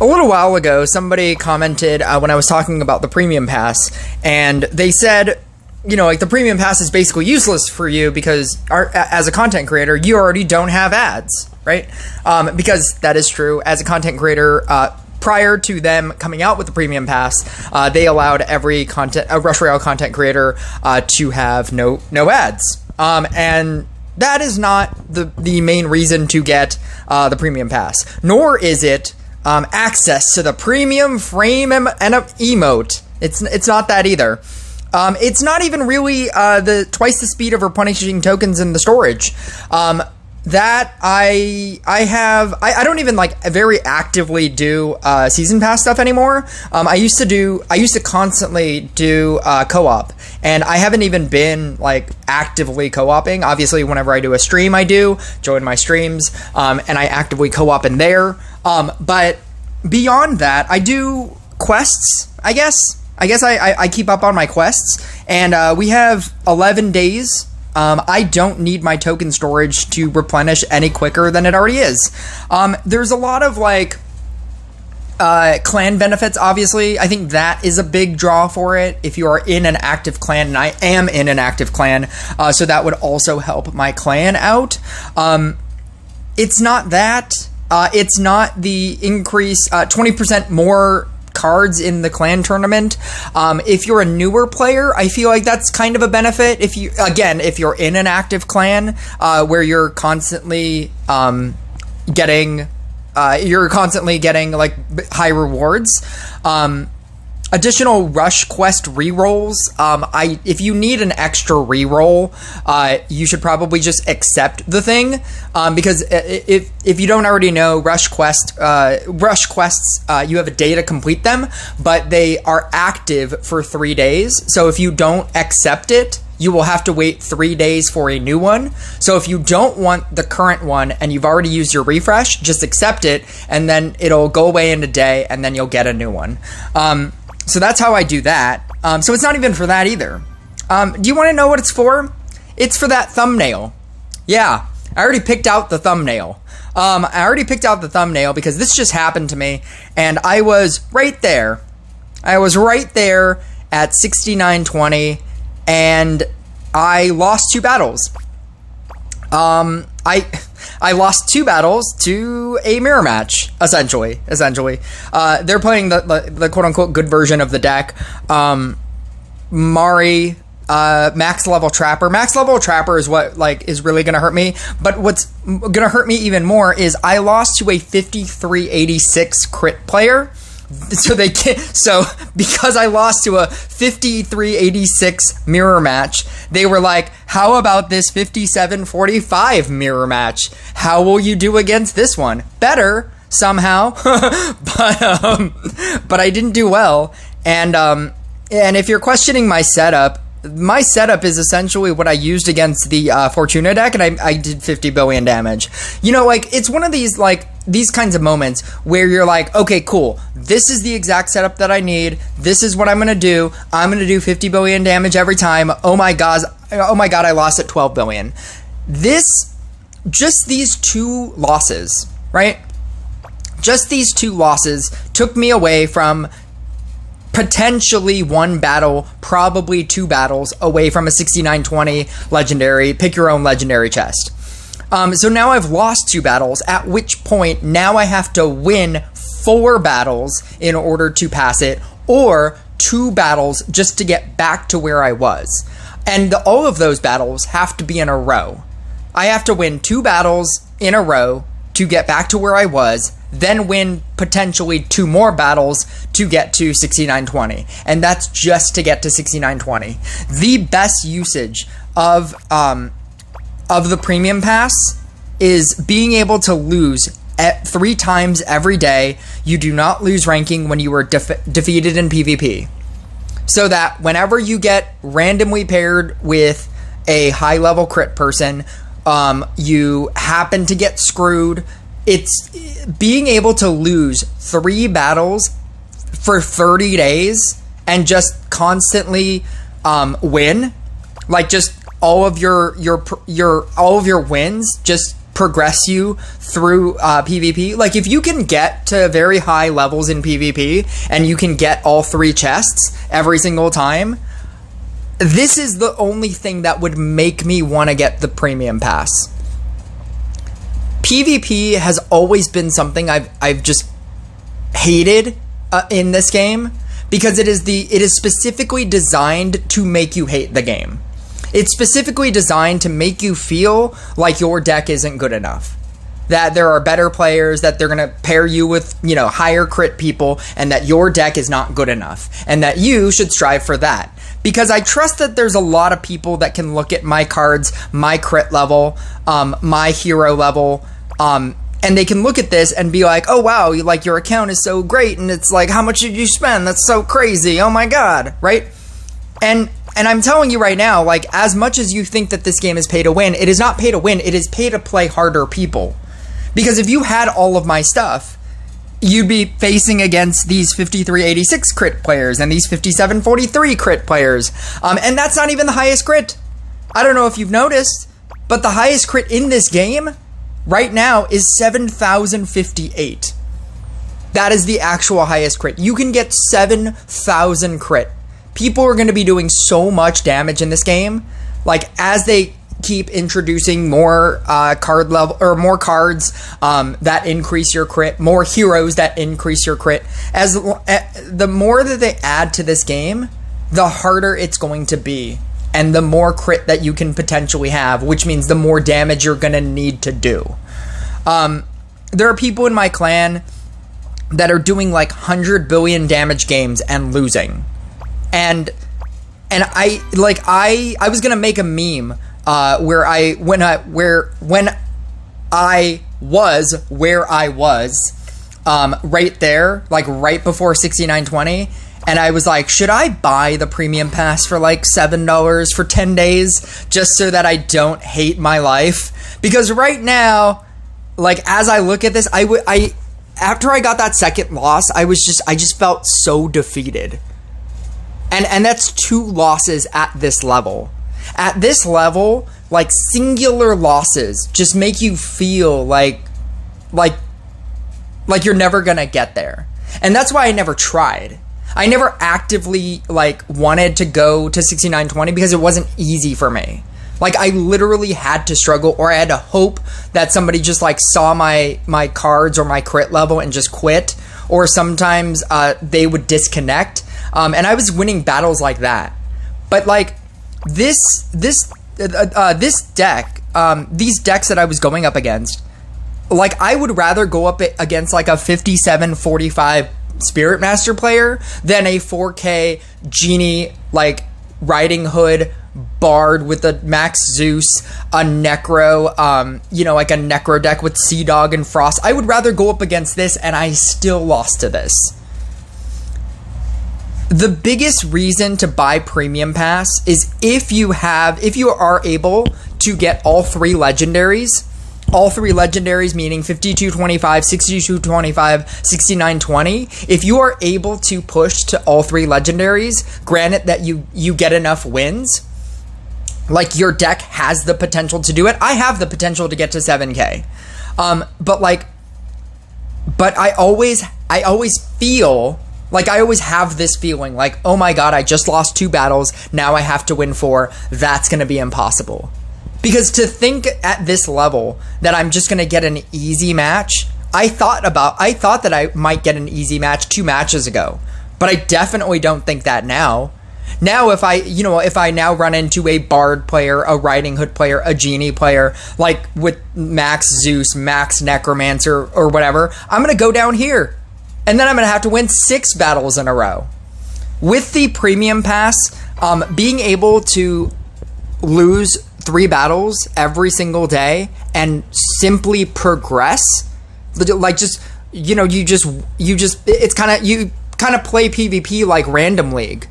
A little while ago, somebody commented when I was talking about the Premium Pass, and they said, you know, like, the Premium Pass is basically useless for you because as a content creator, you already don't have ads, right? Because that is true. As a content creator, prior to them coming out with the Premium Pass, they allowed every Rush Royale content creator to have no ads. And that is not the main reason to get the Premium Pass, nor is it access to the premium frame and emote. It's not that either. It's not even really the twice the speed of replenishing tokens in the storage. That I don't even like very actively do season pass stuff anymore. I used to constantly do co-op, and I haven't even been like actively co-oping. Obviously, whenever I do a stream, I do join my streams, and I actively co-op in there. But beyond that, I do quests, I guess I keep up on my quests, and we have 11 days. I don't need my token storage to replenish any quicker than it already is. There's a lot of like clan benefits, obviously. I think that is a big draw for it if you are in an active clan, and I am in an active clan, so that would also help my clan out. It's not that. It's not the increase, 20% more cards in the clan tournament. If you're a newer player, I feel like that's kind of a benefit. If you're in an active clan where you're constantly getting like high rewards. Additional rush quest rerolls. If you need an extra reroll, you should probably just accept the thing, because if you don't already know, rush quests, you have a day to complete them, but they are active for 3 days. So if you don't accept it, you will have to wait 3 days for a new one. So if you don't want the current one and you've already used your refresh, just accept it, and then it'll go away in a day, and then you'll get a new one. So that's how I do that. So it's not even for that either. Do you want to know what it's for? It's for that thumbnail. Yeah, I already picked out the thumbnail. Because this just happened to me, and I was right there. I was right there at 6920, and I lost 2 battles. I lost 2 battles to a mirror match, essentially. They're playing the quote-unquote good version of the deck. Mari, max level Trapper. Max level Trapper is what is really going to hurt me. But what's going to hurt me even more is I lost to a 5386 crit player. So because I lost to a 5386 mirror match, they were like, how about this 5745 mirror match? How will you do against this one? Better, somehow. But I didn't do well. And if you're questioning my setup is essentially what I used against the Fortuna deck, and I did 50 billion damage. You know, like, it's one of these, like, these kinds of moments where you're like, okay, cool, this is the exact setup that I need, this is what I'm gonna do, I'm gonna do 50 billion damage every time, oh my god, I lost at 12 billion. Just these 2 losses, right? Just these 2 losses took me away from potentially 1 battle, probably 2 battles away from a 6920 legendary, pick your own legendary chest. So now I've lost 2 battles, at which point now I have to win 4 battles in order to pass it, or 2 battles just to get back to where I was. And all of those battles have to be in a row. I have to win 2 battles in a row to get back to where I was, then win potentially 2 more battles to get to 6920. And that's just to get to 6920. The best usage of the Premium Pass is being able to lose 3 times every day. You do not lose ranking when you are defeated in PvP. So that whenever you get randomly paired with a high-level crit person, you happen to get screwed. It's being able to lose 3 battles for 30 days and just constantly win, like just all of your wins just progress you through PvP. Like, if you can get to very high levels in PvP and you can get all 3 chests every single time, this is the only thing that would make me want to get the premium pass. PvP has always been something I've just hated in this game, because it is specifically designed to make you hate the game. It's specifically designed to make you feel like your deck isn't good enough, that there are better players, that they're going to pair you with, higher crit people, and that your deck is not good enough, and that you should strive for that. Because I trust that there's a lot of people that can look at my cards, my crit level, my hero level, and they can look at this and be like, oh wow, like, your account is so great, and it's like, how much did you spend? That's so crazy. Oh my god, right? And I'm telling you right now, like, as much as you think that this game is pay to win, it is not pay to win, it is pay to play harder people. Because if you had all of my stuff, you'd be facing against these 5386 crit players and these 5743 crit players. And that's not even the highest crit. I don't know if you've noticed, but the highest crit in this game right now is 7,058. That is the actual highest crit. You can get 7,000 crit. People are going to be doing so much damage in this game. Like, as they keep introducing more card level, or more cards that increase your crit, more heroes that increase your crit, as the more that they add to this game, the harder it's going to be, and the more crit that you can potentially have, which means the more damage you're going to need to do. There are people in my clan that are doing like 100 billion damage games and losing. And I was gonna make a meme when I was where I was right there, like right before 6920, and I was like, should I buy the premium pass for like $7 for 10 days just so that I don't hate my life? Because right now, like, as I look at this, after I got that second loss, I just felt so defeated. And that's 2 losses at this level. At this level, like, singular losses just make you feel like you're never gonna get there. And that's why I never tried. I never actively, like, wanted to go to 6920 because it wasn't easy for me. Like, I literally had to struggle, or I had to hope that somebody just, like, saw my cards or my crit level and just quit. Or sometimes they would disconnect. And I was winning battles like that. But, like, this deck, these decks that I was going up against, like, I would rather go up against, like, a 5745 Spirit Master player than a 4K Genie, like, Riding Hood Bard with a Max Zeus, a Necro, like a Necro deck with Sea Dog and Frost. I would rather go up against this, and I still lost to this. The biggest reason to buy Premium Pass is if you are able to get all 3 legendaries. All 3 legendaries, meaning 5225, 6225, 6920. If you are able to push to all 3 legendaries, granted that you get enough wins, like, your deck has the potential to do it. I have the potential to get to 7K. But I always feel like, I always have this feeling like, oh my god, I just lost 2 battles, now I have to win 4. That's going to be impossible. Because to think at this level that I'm just going to get an easy match, I thought that I might get an easy match 2 matches ago, but I definitely don't think that now. Now, if I now run into a Bard player, a Riding Hood player, a Genie player, like with Max Zeus, Max Necromancer, or whatever, I'm going to go down here. And then I'm going to have to win 6 battles in a row. With the Premium Pass, being able to lose 3 battles every single day and simply progress, like, you kind of play PvP like Random League.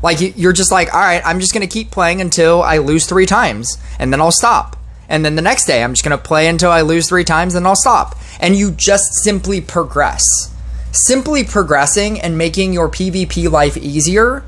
Like, you're just like, all right, I'm just going to keep playing until I lose 3 times, and then I'll stop. And then the next day, I'm just going to play until I lose 3 times, and I'll stop. And you just simply progress. Simply progressing and making your PvP life easier,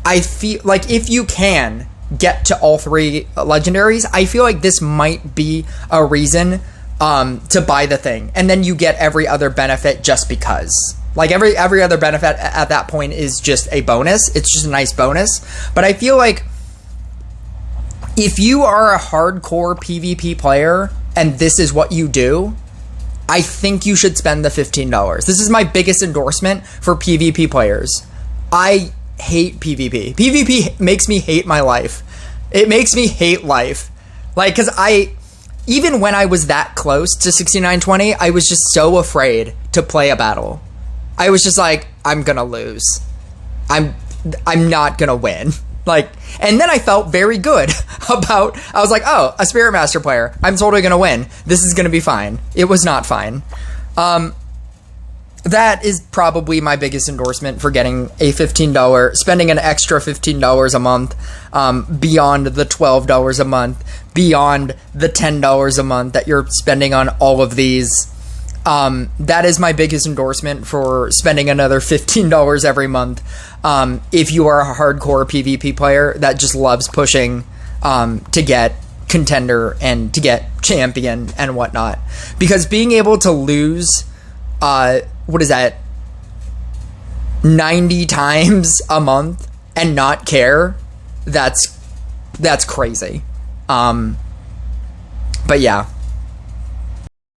I feel like if you can get to all 3 legendaries, I feel like this might be a reason to buy the thing, and then you get every other benefit just because. Like every other benefit at that point is just a bonus. It's just a nice bonus. But I feel like if you are a hardcore PvP player and this is what you do, I think you should spend the $15. This is my biggest endorsement for PvP players. I hate PvP. PvP makes me hate my life. It makes me hate life. Like, because even when I was that close to 6920, I was just so afraid to play a battle. I was just like, I'm gonna lose. I'm not gonna win. Like, and then I felt very good about, I was like, oh, a Spirit Master player. I'm totally gonna win. This is gonna be fine. It was not fine. That is probably my biggest endorsement for getting a $15, spending an extra $15 a month, beyond the $12 a month, beyond the $10 a month that you're spending on all of these. That is my biggest endorsement for spending another $15 every month. If you are a hardcore PvP player that just loves pushing, to get contender and to get champion and whatnot, because being able to lose, what is that, 90 times a month and not care, that's crazy. But yeah.